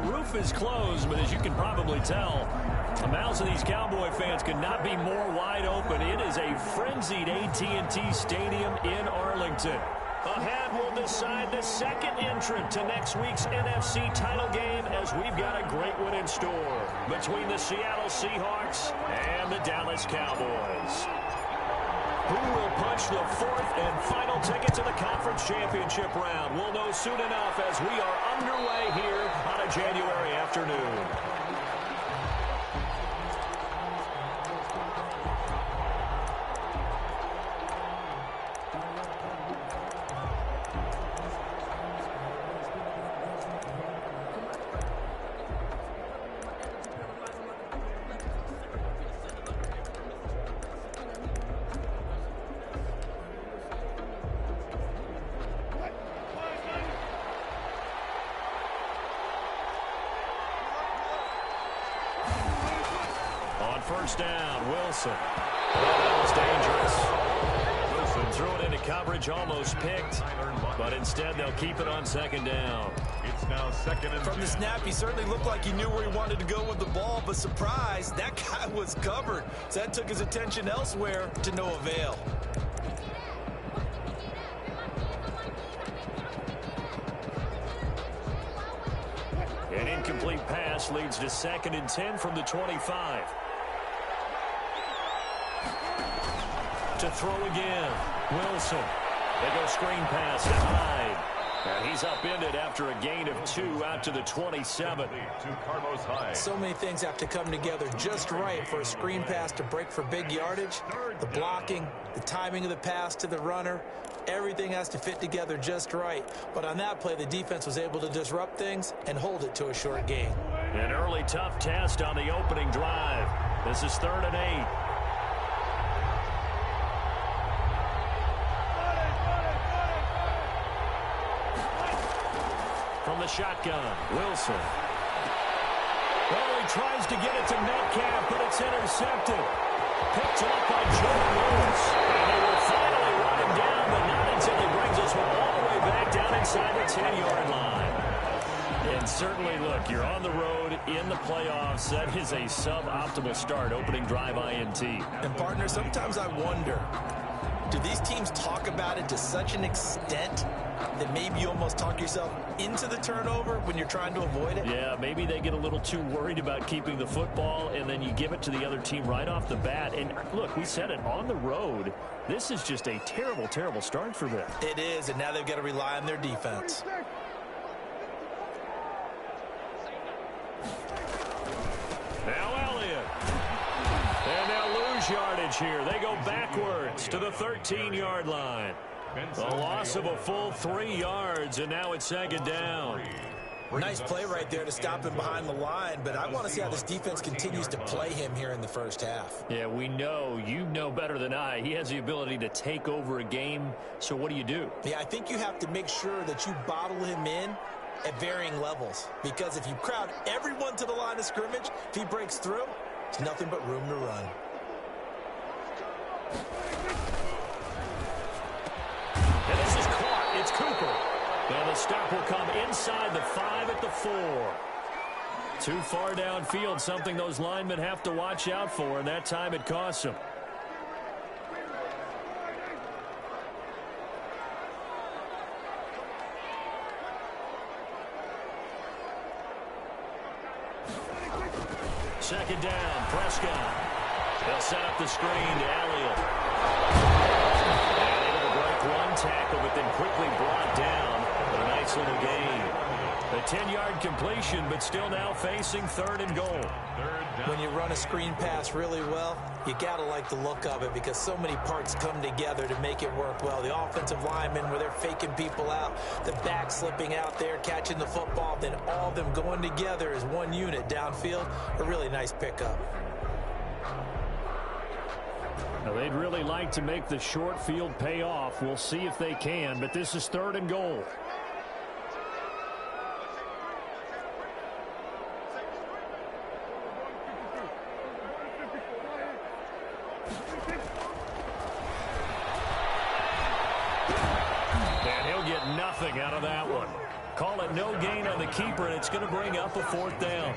roof is closed, but as you can probably tell, the mouths of these Cowboy fans could not be more wide open. It is a frenzied AT&T Stadium in Arlington. Ahead, we'll decide the second entrant to next week's NFC title game as we've got a great one in store between the Seattle Seahawks and the Dallas Cowboys. Who will punch the fourth and final ticket to the conference championship round? We'll know soon enough as we are underway here on a January afternoon. First down, Wilson. That was dangerous. Wilson threw it into coverage, almost picked, but instead they'll keep it on second down. It's now second and 10. From the snap, he certainly looked like he knew where he wanted to go with the ball, but surprise, that guy was covered. So that took his attention elsewhere to no avail. An incomplete pass leads to second and 10 from the 25. To throw again, Wilson. They go screen pass to Hyde. And he's upended after a gain of 2 out to the 27. So many things have to come together just right for a screen pass to break for big yardage. The blocking, the timing of the pass to the runner, everything has to fit together just right. But on that play, the defense was able to disrupt things and hold it to a short gain. An early tough test on the opening drive. This is 3rd and 8. From the shotgun, Wilson. Well, he tries to get it to Metcalf, but it's intercepted. Picked up by Jordan Lewis. And they will finally run him down, but not until he brings us all the way back down inside the 10-yard line. And certainly, look, you're on the road in the playoffs. That is a suboptimal start, opening drive INT. And, partner, sometimes I wonder, do these teams talk about it to such an extent that maybe you almost talk yourself into the turnover when you're trying to avoid it? Yeah, maybe they get a little too worried about keeping the football, and then you give it to the other team right off the bat. And, look, we said it, on the road, this is just a terrible, terrible start for them. It is, and now they've got to rely on their defense. Now Elliott. And they'll lose yardage here. They go backwards to the 13-yard line. A loss of a full 3 yards, and now it's second down. Nice play right there to stop him behind the line, but I want to see how this defense continues to play him here in the first half. Yeah, we know. You know better than I. He has the ability to take over a game, so what do you do? Yeah, I think you have to make sure that you bottle him in at varying levels, because if you crowd everyone to the line of scrimmage, if he breaks through, there's nothing but room to run. And this is caught. It's Cooper. And the stop will come inside the 5 at the 4. Too far downfield, something those linemen have to watch out for, and that time it costs them. Second down, Prescott. They'll set up the screen to Elliott. And able to break one tackle, but then quickly brought down. But a nice little gain. A 10-yard completion, but still now facing 3rd and goal. When you run a screen pass really well, you got to like the look of it because so many parts come together to make it work well. The offensive linemen, where they're faking people out, the back slipping out there, catching the football, then all of them going together as one unit downfield. A really nice pickup. Now, they'd really like to make the short field pay off. We'll see if they can, but this is 3rd and goal. And he'll get nothing out of that one. Call it no gain on the keeper, and it's going to bring up a 4th down.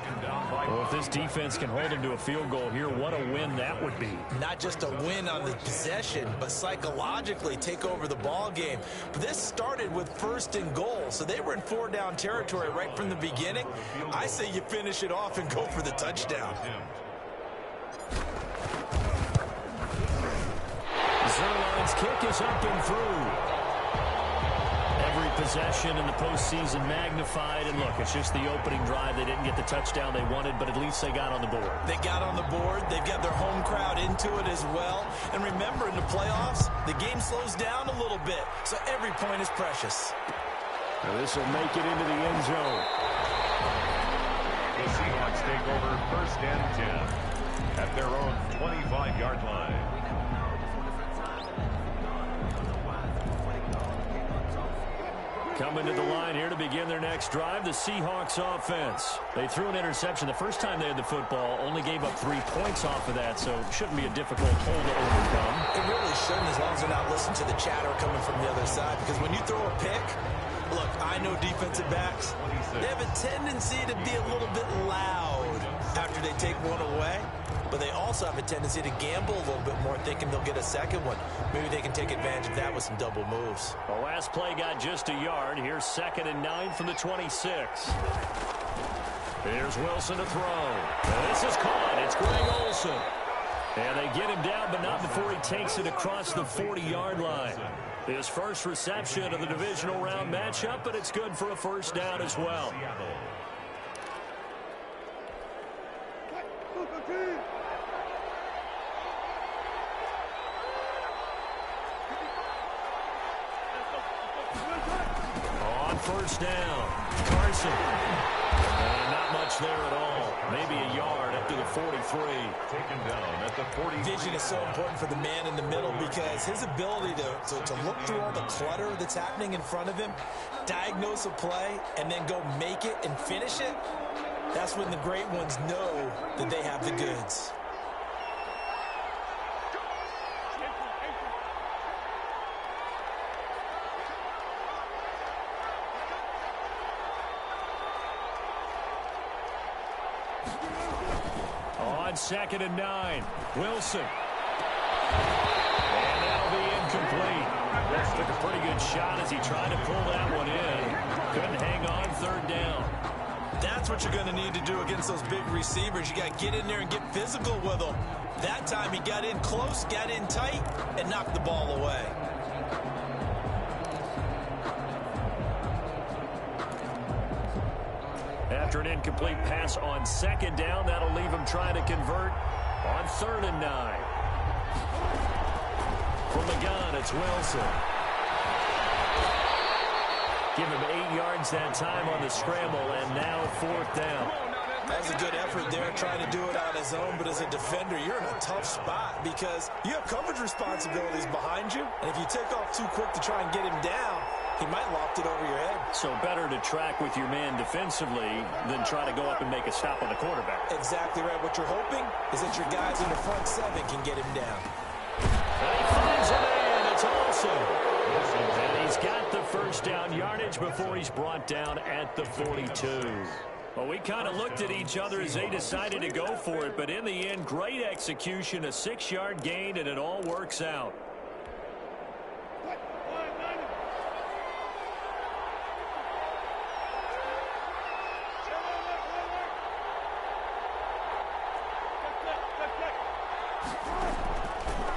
Well, if this defense can hold them to a field goal here, what a win that would be. Not just a win on the possession, but psychologically take over the ball game. This started with 1st and goal, so they were in 4-down territory right from the beginning. I say you finish it off and go for the touchdown. Zerline's kick is up and through. Every possession in the postseason magnified, and look, it's just the opening drive. They didn't get the touchdown they wanted, but at least they got on the board. They got on the board. They've got their home crowd into it as well. And remember, in the playoffs, the game slows down a little bit, so every point is precious. Now this will make it into the end zone. The Seahawks take over 1st and 10 at their own 25-yard line. Coming to the line here to begin their next drive, the Seahawks offense. They threw an interception the first time they had the football, only gave up 3 points off of that, so it shouldn't be a difficult hole to overcome. It really shouldn't, as long as they're not listening to the chatter coming from the other side, because when you throw a pick, look, I know defensive backs, they have a tendency to be a little bit loud after they take one away. But they also have a tendency to gamble a little bit more, thinking they'll get a second one. Maybe they can take advantage of that with some double moves. The last play got just a yard. Here's 2nd and 9 from the 26. Here's Wilson to throw. This is caught. It's Greg Olsen. And they get him down, but not before he takes it across the 40-yard line. His first reception of the divisional round matchup, but it's good for a 1st down as well. On 1st down, Carson. Not much there at all. Maybe a yard up to the 43. Taken down at the 40. Vision is so important for the man in the middle because his ability to look through all the clutter that's happening in front of him, diagnose a play, and then go make it and finish it, that's when the great ones know that they have the goods. On 2nd and 9, Wilson. And that'll be incomplete. Took a pretty good shot as he tried to pull that one in. Couldn't hang on 3rd down. That's what you're going to need to do against those big receivers. You got to get in there and get physical with them. That time he got in close, got in tight, and knocked the ball away. After an incomplete pass on 2nd down, that'll leave him trying to convert on 3rd and 9. From the gun, it's Wilson. Give him 8 yards that time on the scramble, and now 4th down. That was a good effort there, trying to do it on his own, but as a defender, you're in a tough spot because you have coverage responsibilities behind you, and if you take off too quick to try and get him down, he might loft it over your head. So better to track with your man defensively than try to go up and make a stop on the quarterback. Exactly right. What you're hoping is that your guys in the front 7 can get him down. And he finds a man. It's Olsen. And he's got the 1st down yardage before he's brought down at the 42. Well, we kind of looked at each other as they decided to go for it, but in the end, great execution, a 6-yard gain, and it all works out.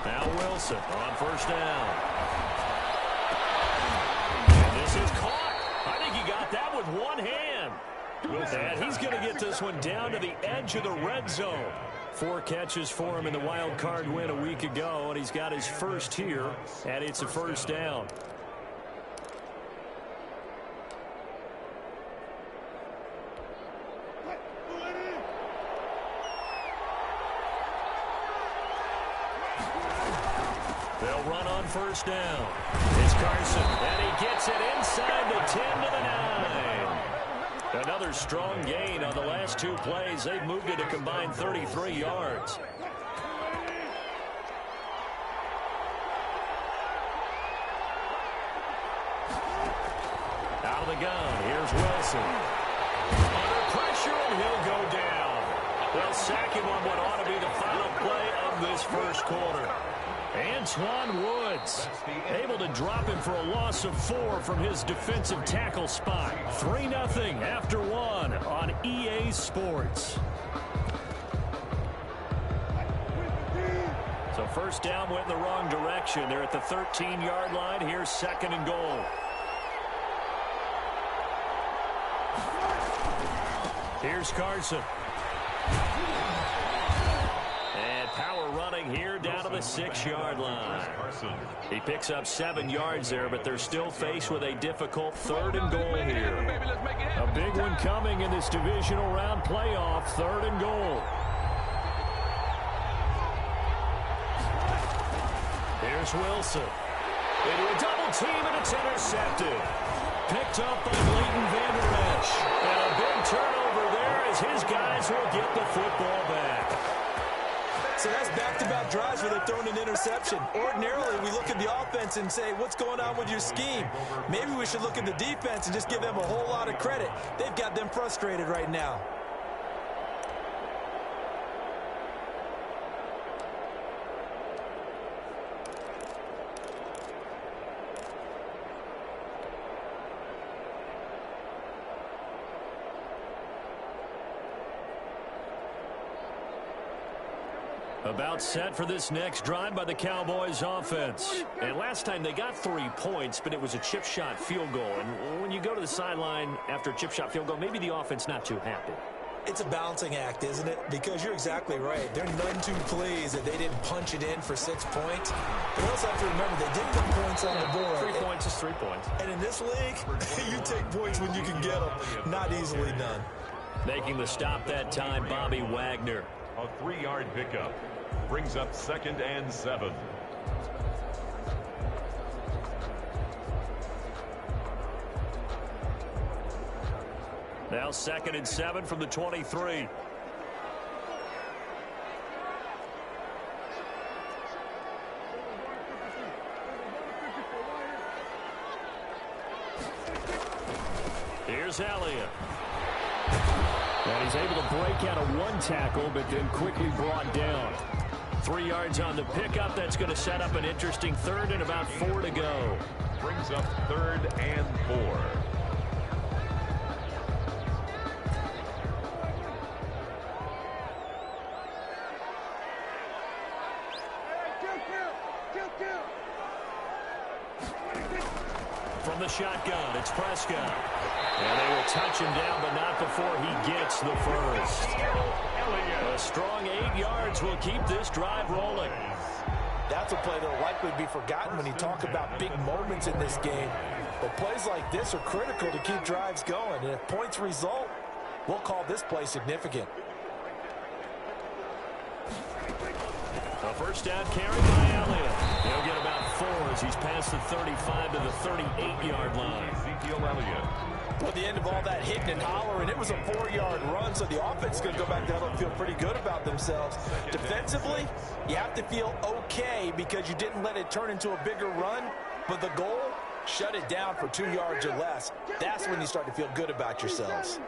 Now Wilson on 1st down. And this is caught. I think he got that with one hand. And he's going to get this one down to the edge of the red zone. 4 catches for him in the wild card win a week ago, and he's got his first here, and it's a 1st down. They'll run on 1st down. It's Carson, and he gets it inside the 10 to the 9. Another strong gain on the last 2 plays. They've moved it a combined 33 yards. Out of the gun, here's Wilson. Under pressure, and he'll go down. They'll sack him on what ought to be the final play of this first quarter. Antoine Woods able to drop him for a loss of 4 from his defensive tackle spot. 3-0 after 1 on EA Sports. So first down went in the wrong direction. They're at the 13-yard line. Here's 2nd and goal. Here's Carson. And power running here down to the 6-yard line. He picks up 7 yards there, but they're still faced with a difficult 3rd and goal here. A big one coming in this divisional round playoff. 3rd and goal. Here's Wilson. Into a double team, and it's intercepted. Picked up by Leighton Vander Esch. And a big turnover there as his guys will get the football back. So that's back-to-back drives where they've thrown an interception. Ordinarily, we look at the offense and say, what's going on with your scheme? Maybe we should look at the defense and just give them a whole lot of credit. They've got them frustrated right now. About set for this next drive by the Cowboys offense. And last time they got 3 points, but it was a chip shot field goal. And when you go to the sideline after a chip shot field goal, maybe the offense not too happy. It's a balancing act, isn't it? Because you're exactly right. They're none too pleased that they didn't punch it in for 6 points. But also have to remember, they did put points on the board. 3 points is 3 points. And in this league, you take points when you can get them. Not easily done. Making the stop that time, Bobby Wagner. A 3-yard pickup. Brings up 2nd and 7. Now 2nd and 7 from the 23. Here's Elliott. And he's able to break out of 1 tackle, but then quickly brought down. 3 yards on the pickup. That's going to set up an interesting 3rd and about 4 to go. Brings up 3rd and 4. From the shotgun, it's Prescott. And they will touch him down, but not before he gets the first. A strong 8 yards will keep this drive rolling. That's a play that will likely be forgotten when you talk about big moments in this game. But plays like this are critical to keep drives going. And if points result, we'll call this play significant. A first down carry by Elliott. He'll get about 4 as he's past the 35 to the 38-yard line. Ezekiel Elliott. Well, at the end of all that hitting and hollering, it was a 4-yard run, so the offense is going to go back down and feel pretty good about themselves. Defensively, you have to feel okay because you didn't let it turn into a bigger run, but the goal, shut it down for 2 yards or less. That's when you start to feel good about yourselves.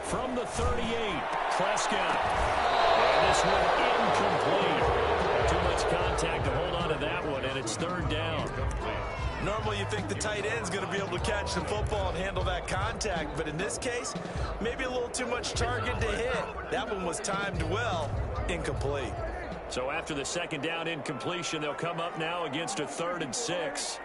From the 38, Prescott. And this one incomplete. Too much contact to hold on to that one, and it's 3rd down. Normally you think the tight end's going to be able to catch the football and handle that contact, but in this case, maybe a little too much target to hit. That one was timed well, incomplete. So after the 2nd down incompletion, they'll come up now against a 3rd and 6.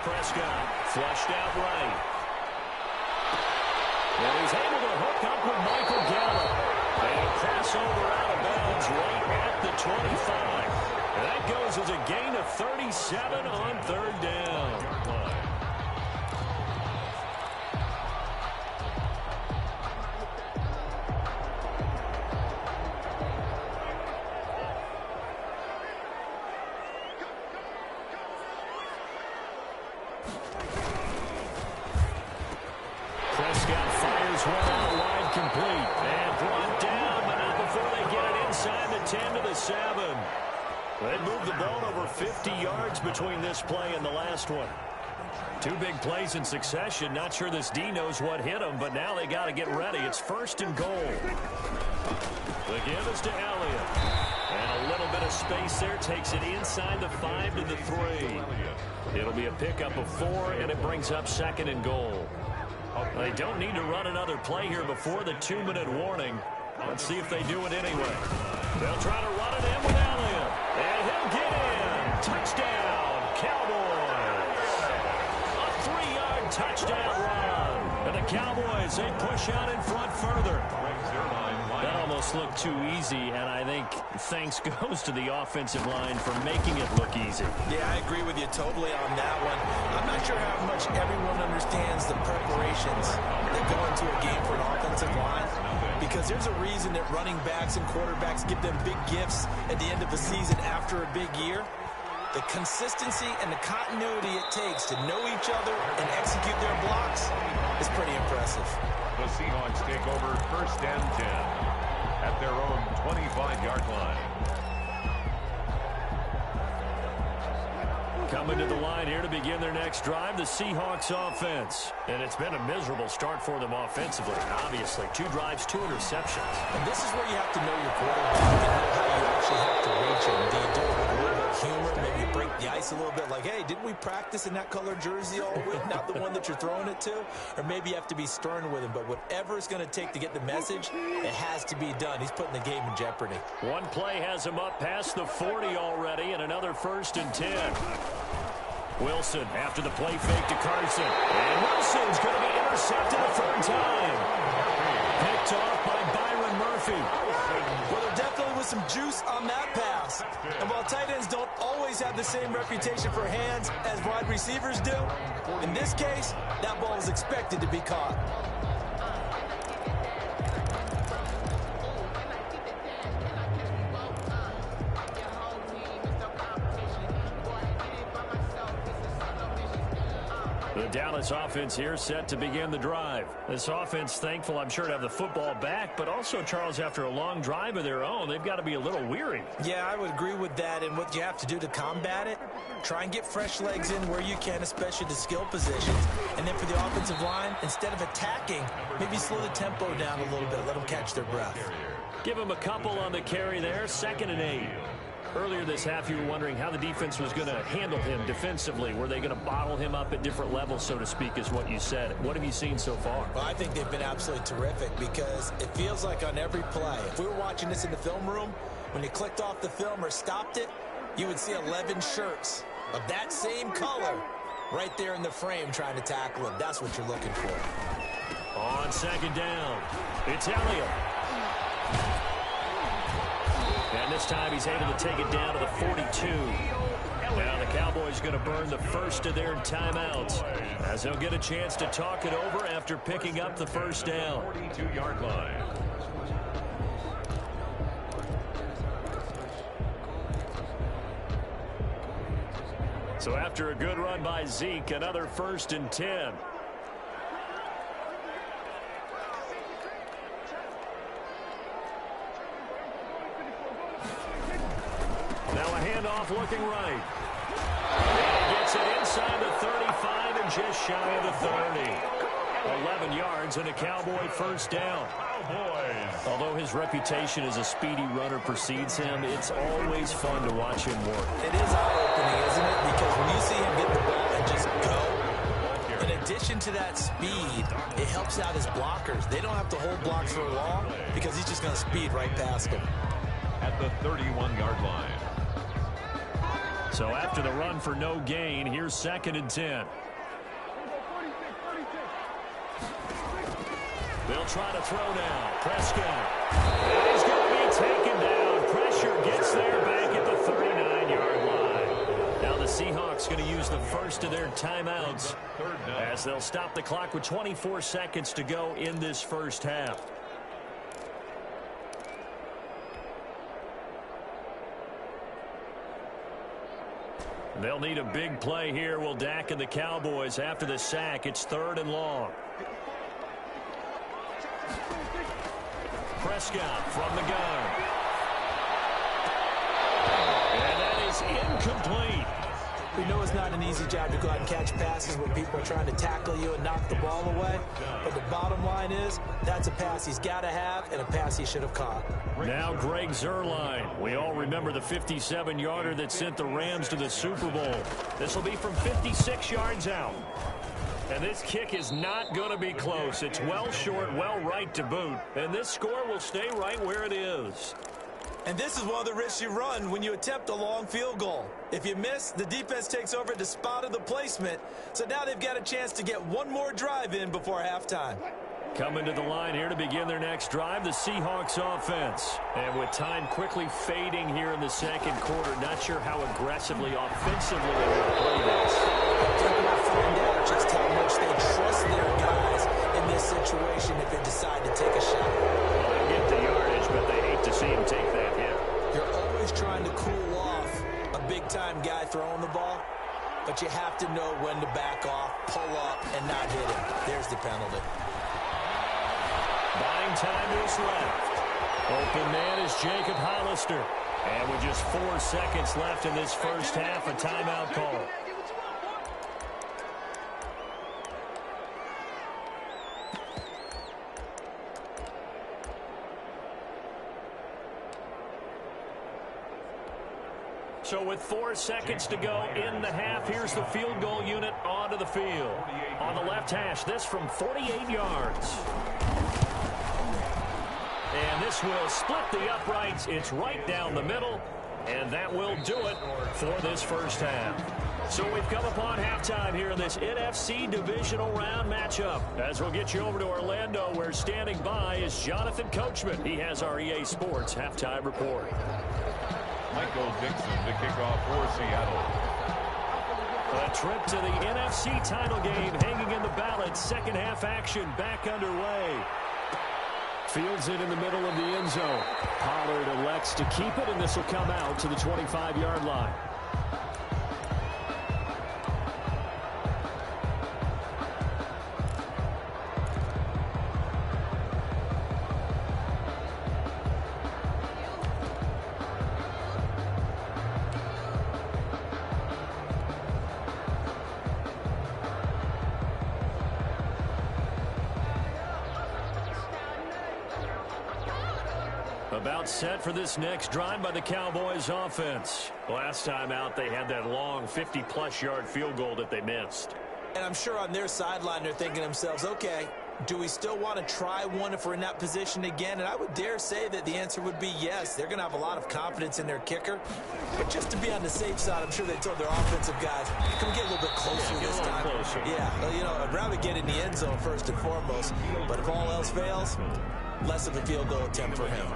Prescott flushed out right. And he's able to hook up with Michael Gallup. And a crossover out of bounds right at the 25. And that goes as a gain of 37 on 3rd down. Prescott fires one out wide, complete. And brought down, but not before they get it inside the 10 to the 7. They moved the ball over 50 yards between this play and the last one. Two big plays in succession. Not sure this D knows what hit them, but now they got to get ready. It's first and goal. The give is to Elliott. And a little bit of space there. Takes it inside the 5 to the 3. It'll be a pickup of 4, and it brings up second and goal. They don't need to run another play here before the 2-minute warning. Let's see if they do it anyway. They'll try to run it in with Elliott. And he'll get in. Touchdown, Cowboys. A 3-yard touchdown run. And the Cowboys, they push out in front further. That almost looked too easy, and I think thanks goes to the offensive line for making it look easy. Yeah, I agree with you totally on that one. I'm not sure how much everyone understands the preparations that go into a game for an offensive line, because there's a reason that running backs and quarterbacks give them big gifts at the end of the season after a big year. The consistency and the continuity it takes to know each other and execute their blocks is pretty impressive. The Seahawks take over first and 10 at their own 25-yard line. Coming to the line here to begin their next drive, the Seahawks offense. And it's been a miserable start for them offensively, obviously. 2 drives, 2 interceptions. And this is where you have to know your quarterback and know how you actually have to reach him. Do you do it with a little bit of humor, maybe you break the ice a little bit, like, hey, didn't we practice in that color jersey all week, not the one that you're throwing it to? Or maybe you have to be stern with him. But whatever it's going to take to get the message, it has to be done. He's putting the game in jeopardy. One play has him up past the 40 already, and another first and 10. Wilson after the play fake to Carson. And Wilson's going to be intercepted a third time. Picked off by Byron Murphy. Well, there definitely was some juice on that pass. And while tight ends don't always have the same reputation for hands as wide receivers do, in this case, that ball was expected to be caught. The Dallas offense here set to begin the drive. This offense thankful, I'm sure, to have the football back, but also, Charles, after a long drive of their own, they've got to be a little weary. Yeah, I would agree with that, and what you have to do to combat it, try and get fresh legs in where you can, especially the skill positions. And then for the offensive line, instead of attacking, maybe slow the tempo down a little bit, let them catch their breath. Give them a couple on the carry there, 2nd and 8. Earlier this half, you were wondering how the defense was going to handle him defensively. Were they going to bottle him up at different levels, so to speak, is what you said. What have you seen so far? Well, I think they've been absolutely terrific because it feels like on every play, if we were watching this in the film room, when you clicked off the film or stopped it, you would see 11 shirts of that same color right there in the frame trying to tackle him. That's what you're looking for. On 2nd down, it's Elliott. And this time he's able to take it down to the 42. Now the Cowboys going to burn the first of their timeouts as they'll get a chance to talk it over after picking up the first down. 42-yard line. So after a good run by Zeke, another 1st and 10. Now a handoff looking right. And he gets it inside the 35 and just shy of the 30. 11 yards and a Cowboy first down. Although his reputation as a speedy runner precedes him, it's always fun to watch him work. It is eye-opening, isn't it? Because when you see him get the ball and just go, in addition to that speed, it helps out his blockers. They don't have to hold blocks for long because he's just going to speed right past them. At the 31-yard line. So after the run for no gain, here's 2nd and 10. They'll try to throw now. Prescott. And he's going to be taken down. Pressure gets there back at the 39-yard line. Now the Seahawks going to use the first of their timeouts as they'll stop the clock with 24 seconds to go in this first half. They'll need a big play here. Will Dak and the Cowboys after the sack. It's 3rd and long. Prescott from the gun. And that is incomplete. We know it's not an easy job to go out and catch passes when people are trying to tackle you and knock the ball away. But the bottom line is, that's a pass he's got to have and a pass he should have caught. Now Greg Zuerlein. We all remember the 57-yarder that sent the Rams to the Super Bowl. This will be from 56 yards out. And this kick is not going to be close. It's well short, well right to boot. And this score will stay right where it is. And this is one of the risks you run when you attempt a long field goal. If you miss, the defense takes over at the spot of the placement. So now they've got a chance to get one more drive in before halftime. Coming to the line here to begin their next drive, the Seahawks offense. And with time quickly fading here in the second quarter, not sure how aggressively, offensively they will play this. I think we'll find out just how much they trust their guys in this situation if they decide to take a shot. Well, they'll get the yardage, but they hate to see him take that hit. You're always trying to cool off a big-time guy throwing the ball, but you have to know when to back off, pull up, and not hit him. There's the penalty. Buying time is left. Open man is Jacob Hollister. And with just 4 seconds left in this first half, a timeout call. So with 4 seconds to go in the half, here's the field goal unit onto the field. On the left hash, this from 48 yards. And this will split the uprights. It's right down the middle. And that will do it for this first half. So we've come upon halftime here in this NFC divisional round matchup. As we'll get you over to Orlando, where standing by is Jonathan Coachman. He has our EA Sports halftime report. Michael Dixon to kick off for Seattle. A trip to the NFC title game hanging in the balance. Second half action back underway. Fields it in the middle of the end zone. Pollard elects to keep it, and this will come out to the 25-yard line. About set for this next drive by the Cowboys offense. Last time out, they had that long 50-plus yard field goal that they missed. And I'm sure on their sideline they're thinking to themselves, okay, do we still want to try one if we're in that position again? And I would dare say that the answer would be yes. They're going to have a lot of confidence in their kicker. But just to be on the safe side, I'm sure they told their offensive guys, can we get a little bit closer this time? Yeah, well, you know, I'd rather get in the end zone first and foremost. But if all else fails, less of a field goal attempt for him.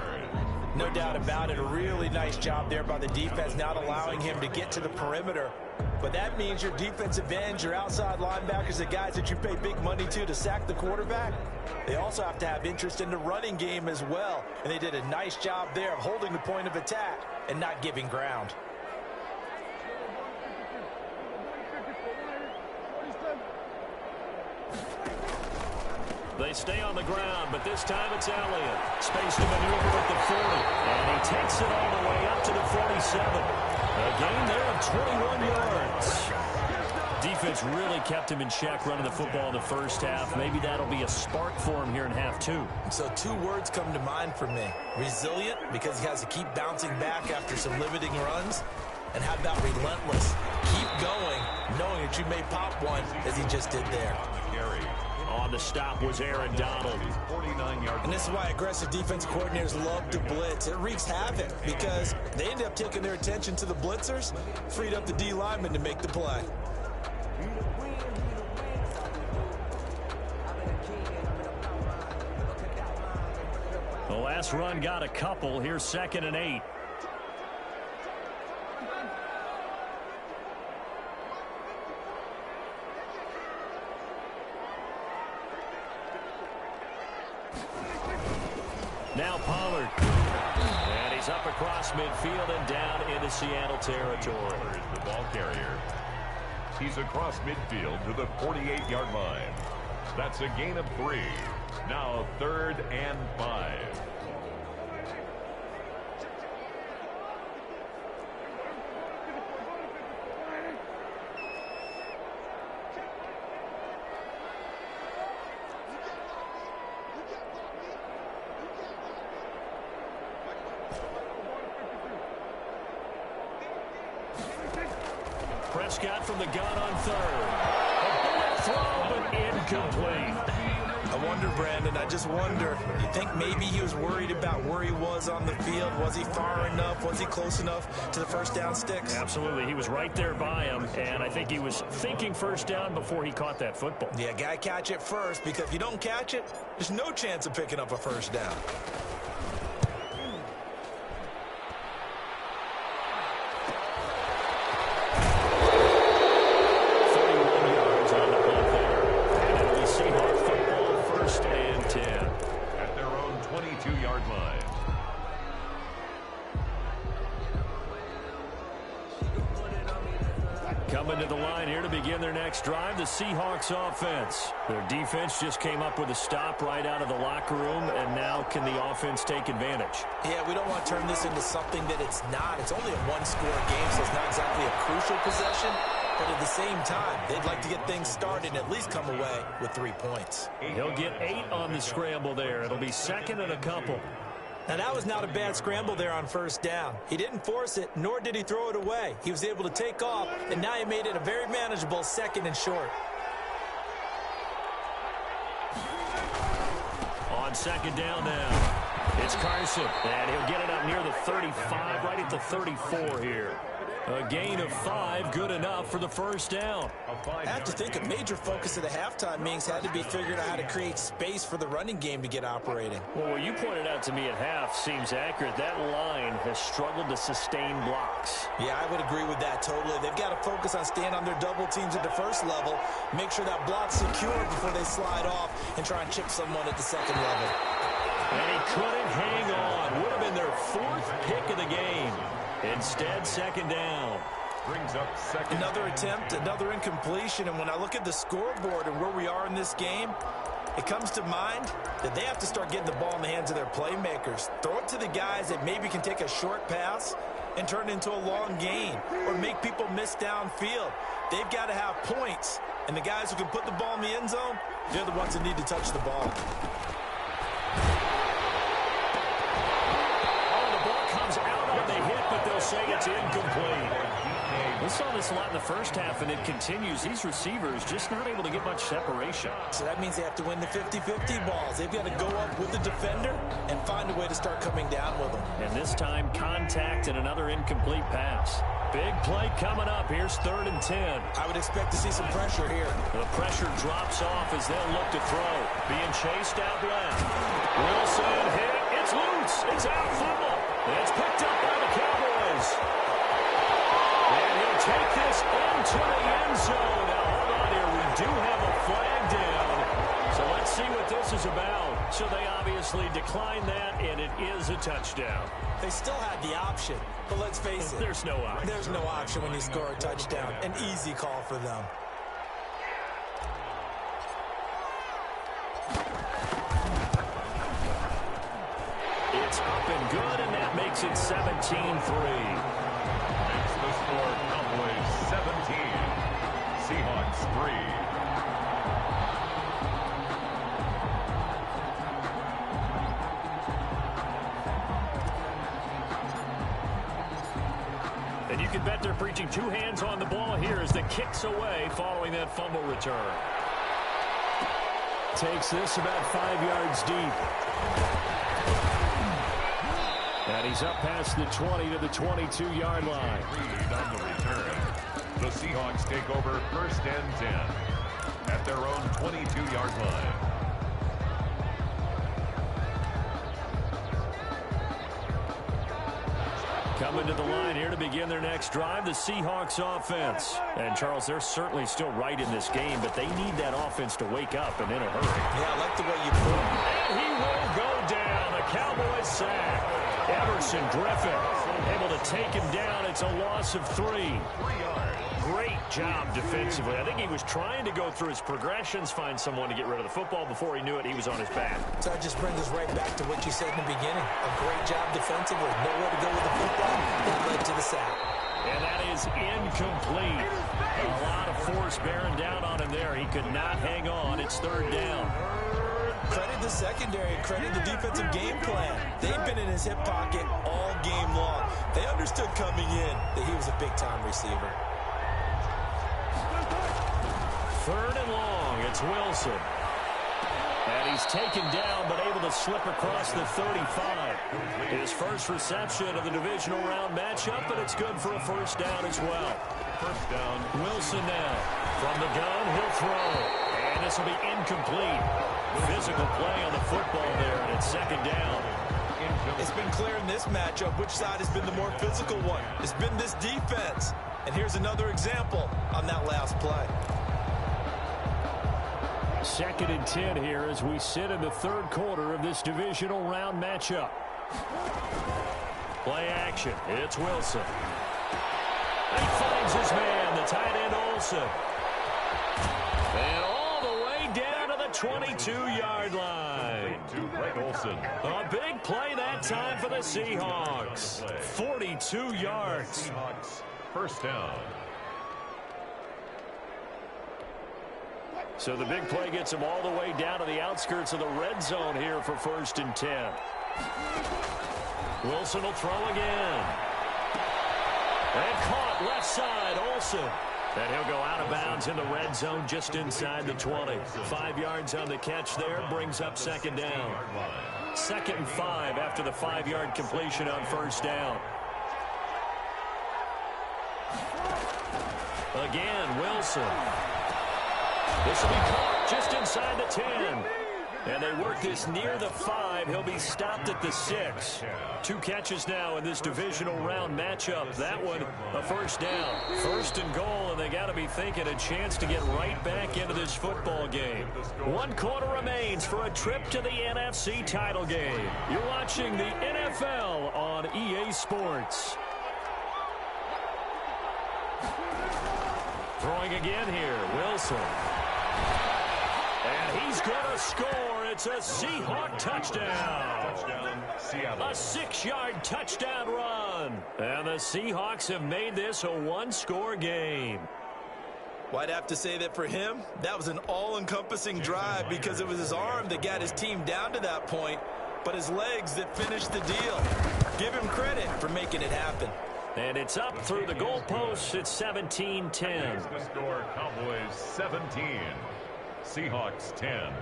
No doubt about it. A really nice job there by the defense, not allowing him to get to the perimeter. But that means your defensive ends, your outside linebackers, the guys that you pay big money to sack the quarterback, they also have to have interest in the running game as well. And they did a nice job there of holding the point of attack and not giving ground. They stay on the ground, but this time it's Elliott. Space to maneuver at the 40. And he takes it all the way up to the 47. A gain there of 21 yards. Defense really kept him in check running the football in the first half. Maybe that'll be a spark for him here in half two. So 2 words come to mind for me. Resilient, because he has to keep bouncing back after some limiting runs. And how about relentless? Keep going, knowing that you may pop one, as he just did there. On the stop was Aaron Donald. 49 yards. And this is why aggressive defensive coordinators love to blitz. It wreaks havoc because they end up taking their attention to the blitzers, freed up the D lineman to make the play. The last run got a couple. Here's 2nd and 8. Now Pollard. And he is up across midfield and down into Seattle territory. Is the ball carrier. He's across midfield to the 48-yard line. That's a gain of 3. Now 3rd and 5. Prescott from the gun on 3rd. A bullet throw, but incomplete. I wonder, Brandon, I just wonder, you think maybe he was worried about where he was on the field? Was he far enough? Was he close enough to the first down sticks? Absolutely. He was right there by him, and I think he was thinking first down before he caught that football. Yeah, gotta catch it first, because if you don't catch it, there's no chance of picking up a first down. Coming to the line here to begin their next drive, the Seahawks offense. Their defense just came up with a stop right out of the locker room, and now can the offense take advantage? Yeah, we don't want to turn this into something that it's not. It's only a one-score game, so it's not exactly a crucial possession. But at the same time, they'd like to get things started and at least come away with 3 points. He'll get 8 on the scramble there. It'll be 2nd and a couple. Now, that was not a bad scramble there on first down. He didn't force it, nor did he throw it away. He was able to take off, and now he made it a very manageable 2nd and short. On 2nd down now, it's Carson, and he'll get it up near the 35, right at the 34 here. A gain of 5, good enough for the first down. I have to think a major focus of the halftime meetings had to be figuring out how to create space for the running game to get operating. Well, what you pointed out to me at half seems accurate. That line has struggled to sustain blocks. Yeah, I would agree with that totally. They've got to focus on staying on their double teams at the first level, make sure that block's secure before they slide off and try and chip someone at the second level. And he couldn't hang on. Would have been their 4th pick of the game. Instead, 2nd down. Brings up 2nd. Another attempt, another incompletion. And when I look at the scoreboard and where we are in this game, it comes to mind that they have to start getting the ball in the hands of their playmakers. Throw it to the guys that maybe can take a short pass and turn it into a long gain or make people miss downfield. They've got to have points. And the guys who can put the ball in the end zone, they're the ones that need to touch the ball. They'll say it's incomplete. We saw this a lot in the first half, and it continues. These receivers just not able to get much separation. So that means they have to win the 50-50 balls. They've got to go up with the defender and find a way to start coming down with them. And this time, contact and another incomplete pass. Big play coming up. Here's 3rd and 10. I would expect to see some pressure here. The pressure drops off as they'll look to throw. Being chased out left. Wilson hit. It's loose. It's out fumble. It's picked up by the Cowboys. And he'll take this into the end zone. Now, hold on here. We do have a flag down. So let's see what this is about. So they obviously declined that, and it is a touchdown. They still had the option, but let's face it. There's no option. There's no option when you score a touchdown. An easy call for them. It's up and good, and that makes it 17-3. Makes the score Cowboys 17. Seahawks 3. And you can bet they're preaching 2 hands on the ball here as the kick's away following that fumble return. Takes this about 5 yards deep. And he's up past the 20 to the 22-yard line. Lead on the return. The Seahawks take over 1st and 10 at their own 22-yard line. Coming to the line here to begin their next drive, the Seahawks offense. And, Charles, they're certainly still right in this game, but they need that offense to wake up and in a hurry. Yeah, I like the way you put it. And he will go down. A Cowboys sack. Emerson Griffin able to take him down. It's a loss of 3. Great job defensively. I think he was trying to go through his progressions, find someone to get rid of the football. Before he knew it, he was on his back. So that just brings us right back to what you said in the beginning. A great job defensively. Nowhere to go with the football. That led to the sack. And that is incomplete. A lot of force bearing down on him there. He could not hang on. It's 3rd down. Credit the secondary and credit the defensive game plan. They've been in his hip pocket all game long. They understood coming in that he was a big-time receiver. 3rd and long. It's Wilson. And he's taken down, but able to slip across the 35. His first reception of the divisional round matchup, but it's good for a 1st down as well. 1st down. Wilson now. From the gun, he'll throw. And this will be incomplete. Physical play on the football there, and it's 2nd down. It's been clear in this matchup which side has been the more physical one. It's been this defense. And here's another example on that last play. 2nd and 10 here as we sit in the 3rd quarter of this divisional round matchup. Play action. It's Wilson. He finds his man, the tight end Olsen. And all the way down to the 22-yard line. A big play that time for the Seahawks. 42 yards. 1st down. So the big play gets him all the way down to the outskirts of the red zone here for 1st and 10. Wilson will throw again. And caught left side, Olsen. And he'll go out of bounds in the red zone just inside the 20. 5 yards on the catch there, brings up 2nd down. 2nd and 5 after the 5-yard completion on 1st down. Again, Wilson. This will be caught just inside the 10. And they work this near the 5. He'll be stopped at the 6. 2 catches now in this divisional round matchup. That one, a 1st down. 1st and goal, and they got to be thinking a chance to get right back into this football game. 1 quarter remains for a trip to the NFC title game. You're watching the NFL on EA Sports. Throwing again here, Wilson. And he's going to score. It's a Seahawk touchdown. A 6-yard touchdown run. And the Seahawks have made this a 1-score game. Well, I'd have to say that for him, that was an all-encompassing drive because it was his arm that got his team down to that point, but his legs that finished the deal. Give him credit for making it happen. And it's up through the goalposts. It's 17-10. The score, Cowboys 17. Seahawks 10.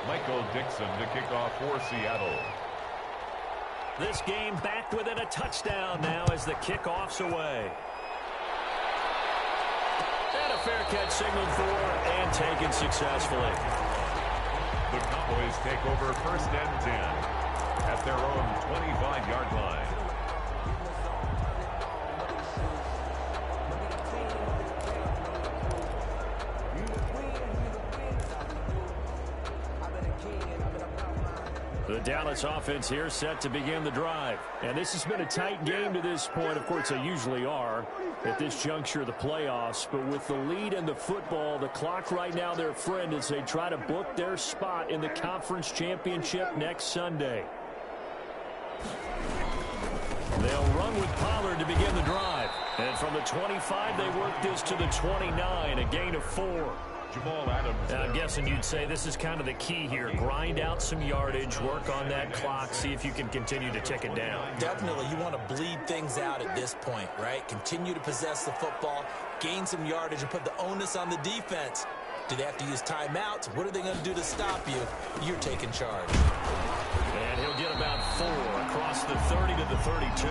Michael Dixon to kick off for Seattle. This game back within a touchdown now as the kickoff's away. And a fair catch signaled for and taken successfully. The Cowboys take over 1st and 10 at their own 25-yard line. The Dallas offense here set to begin the drive. And this has been a tight game to this point. Of course, they usually are at this juncture of the playoffs. But with the lead in the football, the clock right now their friend as they try to book their spot in the conference championship next Sunday. They'll run with Pollard to begin the drive. And from the 25, they work this to the 29, a gain of 4. Jamal Adams. I'm guessing you'd say this is kind of the key here. Grind out some yardage, work on that clock, see if you can continue to tick it down. Definitely, you want to bleed things out at this point, right? Continue to possess the football, gain some yardage, and put the onus on the defense. Do they have to use timeouts? What are they going to do to stop you? You're taking charge. And he'll get about 4 across the 30 to the 32.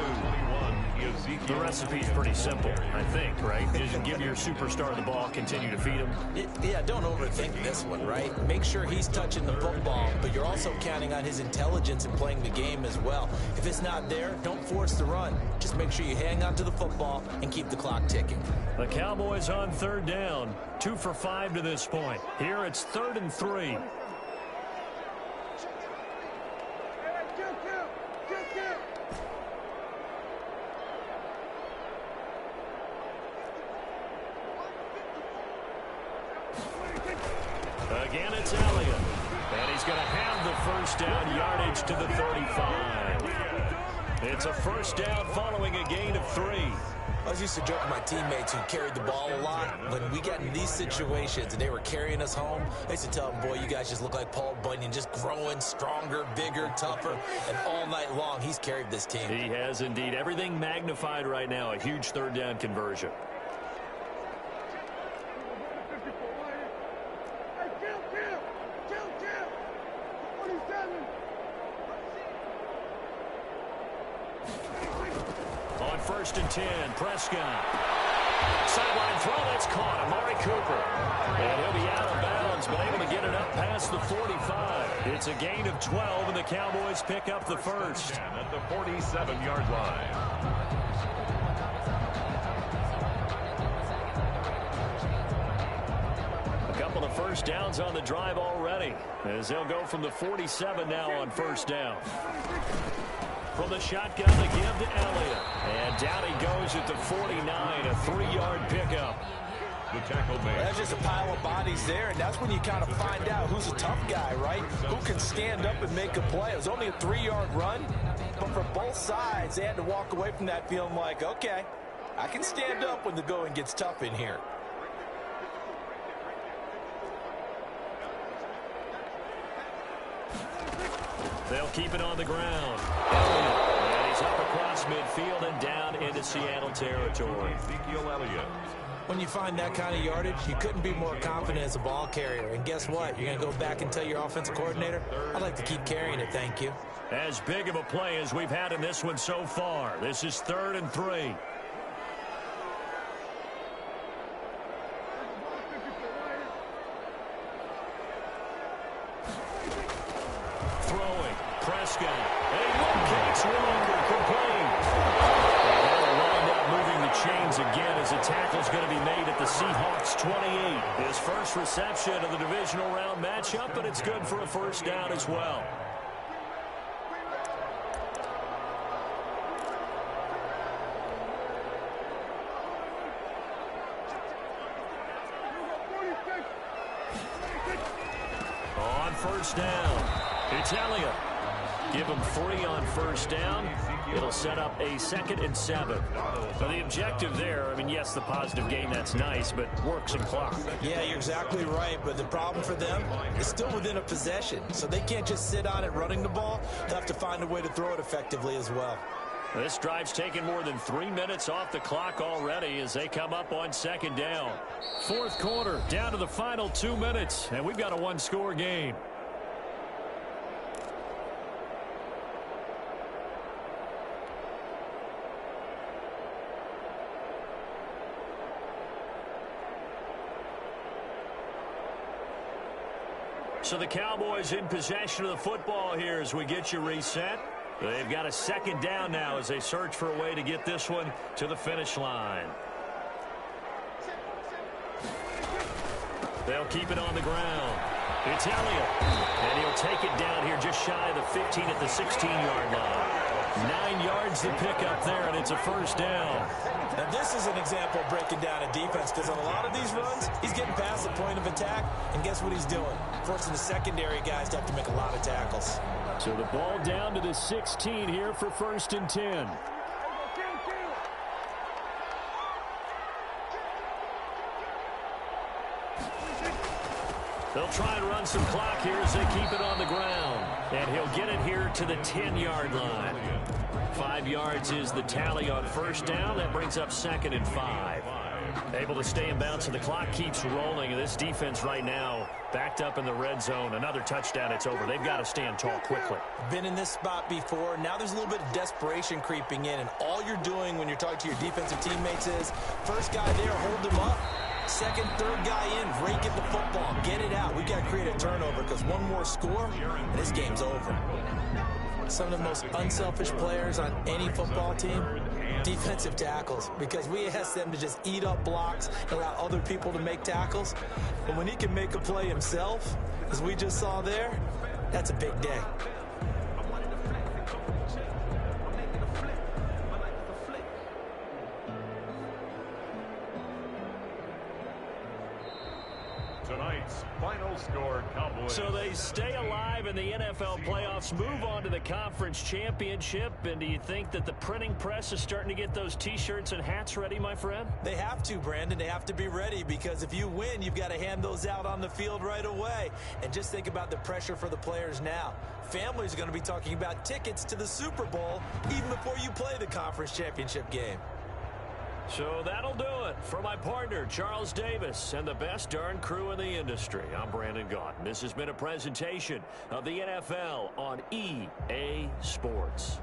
The recipe's pretty simple, I think, right? Just give your superstar the ball, continue to feed him. Yeah, don't overthink this one, right? Make sure he's touching the football, but you're also counting on his intelligence in playing the game as well. If it's not there, don't force the run. Just make sure you hang on to the football and keep the clock ticking. The Cowboys on 3rd down, 2 for 5 to this point. Here it's 3rd and 3. Again, it's Elliott. And he's going to have the first down, yardage to the 35. It's a first down following a gain of 3. I was used to joke with my teammates who carried the ball a lot. When we got in these situations and they were carrying us home, I used to tell them, boy, you guys just look like Paul Bunyan, just growing stronger, bigger, tougher, and all night long he's carried this team. He has indeed. Everything magnified right now. A huge third down conversion. On 1st and 10, Prescott. Sideline throw, that's caught. Amari Cooper. And he'll be out of bounds, but able to get it up past the 45. It's a gain of 12, and the Cowboys pick up the first. At the 47-yard line. A couple of first downs on the drive already, as they'll go from the 47 now on first down. From the shotgun, they give to Elliott. And down he goes at the 49, a 3-yard pickup. The tackle made. That's just a pile of bodies there, and that's when you kind of find out who's a tough guy, right? Who can stand up and make a play. It was only a 3-yard run, but for both sides, they had to walk away from that feeling like, okay, I can stand up when the going gets tough in here. They'll keep it on the ground. And he's up across midfield and down into Seattle territory. Ezekiel Elliott. When you find that kind of yardage, you couldn't be more confident as a ball carrier. And guess what? You're going to go back and tell your offensive coordinator, I'd like to keep carrying it, thank you. As big of a play as we've had in this one so far. This is 3rd and 3. Throwing. Prescott. And he locates Walker complete. They'll wind up moving the chains again as the tackle's going to be made at the Seahawks 28. His first reception of the divisional round matchup, but it's good for a first down as well. On first down, it's Elliott. Give him 3 on first down. It'll set up a 2nd and 7. So the objective there, I mean, yes, the positive gain, that's nice, but work some clock. Yeah, you're exactly right, but the problem for them is still within a possession. So they can't just sit on it running the ball. They'll have to find a way to throw it effectively as well. This drive's taken more than 3 minutes off the clock already as they come up on 2nd down. 4th quarter, down to the final 2 minutes, and we've got a 1-score game. So the Cowboys in possession of the football here as we get you reset. They've got a 2nd down now as they search for a way to get this one to the finish line. They'll keep it on the ground. It's Elliott. And he'll take it down here just shy of the 15 at the 16-yard line. 9 yards to pick up there, and it's a first down. Now, this is an example of breaking down a defense, because on a lot of these runs, he's getting past the point of attack, and guess what he's doing? Forcing the secondary guys to have to make a lot of tackles. So the ball down to the 16 here for 1st and 10. They'll try and run some clock here as they keep it on the ground. And he'll get it here to the 10-yard line. 5 yards is the tally on first down. That brings up 2nd and 5. Able to stay in bounds, and the clock keeps rolling. And this defense right now backed up in the red zone. Another touchdown, it's over. They've got to stand tall quickly. Been in this spot before. Now there's a little bit of desperation creeping in. And all you're doing when you're talking to your defensive teammates is, first guy there, hold him up. Second, third guy in, rake at the football. Get it out. We've got to create a turnover, because one more score, and this game's over. Some of the most unselfish players on any football team, defensive tackles, because we ask them to just eat up blocks and allow other people to make tackles. But when he can make a play himself, as we just saw there, that's a big day. Tonight, Sports. Final score, Cowboys. So they stay alive in the NFL playoffs, move on to the conference championship. And do you think that the printing press is starting to get those T-shirts and hats ready, my friend? They have to, Brandon. They have to be ready because if you win, you've got to hand those out on the field right away. And just think about the pressure for the players now. Families are going to be talking about tickets to the Super Bowl even before you play the conference championship game. So that'll do it. For my partner, Charles Davis, and the best darn crew in the industry, I'm Brandon Gaudin. This has been a presentation of the NFL on EA Sports.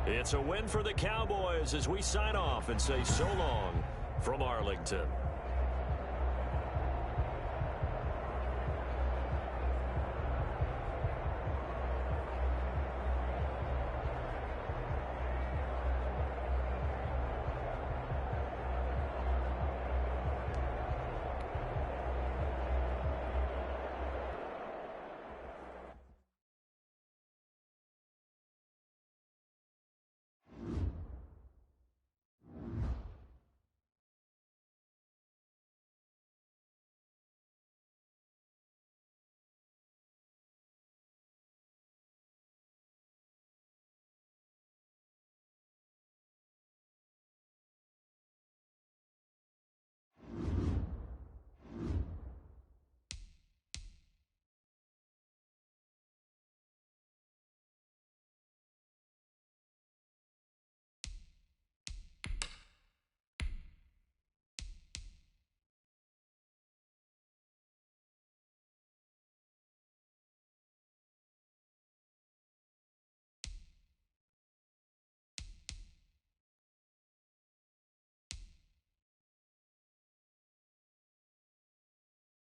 It's a win for the Cowboys as we sign off and say so long from Arlington.